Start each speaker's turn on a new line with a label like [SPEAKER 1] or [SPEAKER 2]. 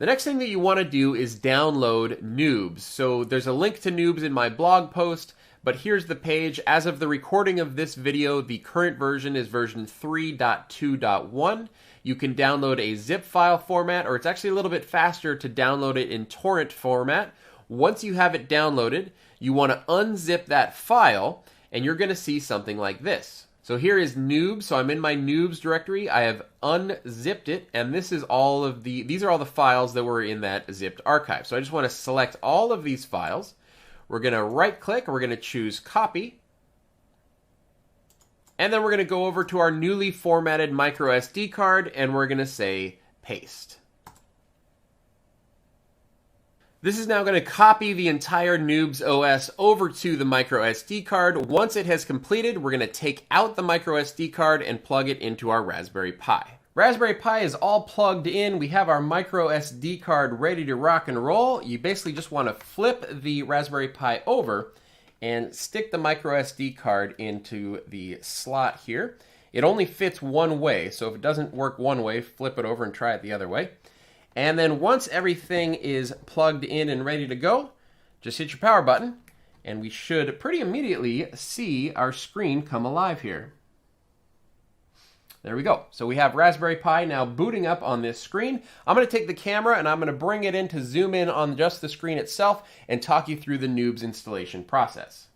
[SPEAKER 1] The next thing that you want to do is download NOOBS. So there's a link to NOOBS in my blog post, but here's the page. As of the recording of this video, the current version is version 3.2.1. You can download a zip file format, or it's actually a little bit faster to download it in torrent format. Once you have it downloaded, you want to unzip that file, and you're going to see something like this. So here is NOOBS. So I'm in my NOOBS directory. I have unzipped it, and these are all the files that were in that zipped archive. So I just want to select all of these files. We're going to right-click, we're going to choose Copy, and then we're going to go over to our newly formatted micro SD card, and we're going to say Paste. This is now going to copy the entire NOOBS OS over to the micro SD card. Once it has completed, we're going to take out the micro SD card and plug it into our Raspberry Pi. Raspberry Pi is all plugged in. We have our micro SD card ready to rock and roll. You basically just want to flip the Raspberry Pi over and stick the micro SD card into the slot here. It only fits one way, so if it doesn't work one way, flip it over and try it the other way. And then once everything is plugged in and ready to go, just hit your power button, and we should pretty immediately see our screen come alive here. There we go. So we have Raspberry Pi now booting up on this screen. I'm going to take the camera and I'm going to bring it in to zoom in on just the screen itself and talk you through the NOOBS installation process.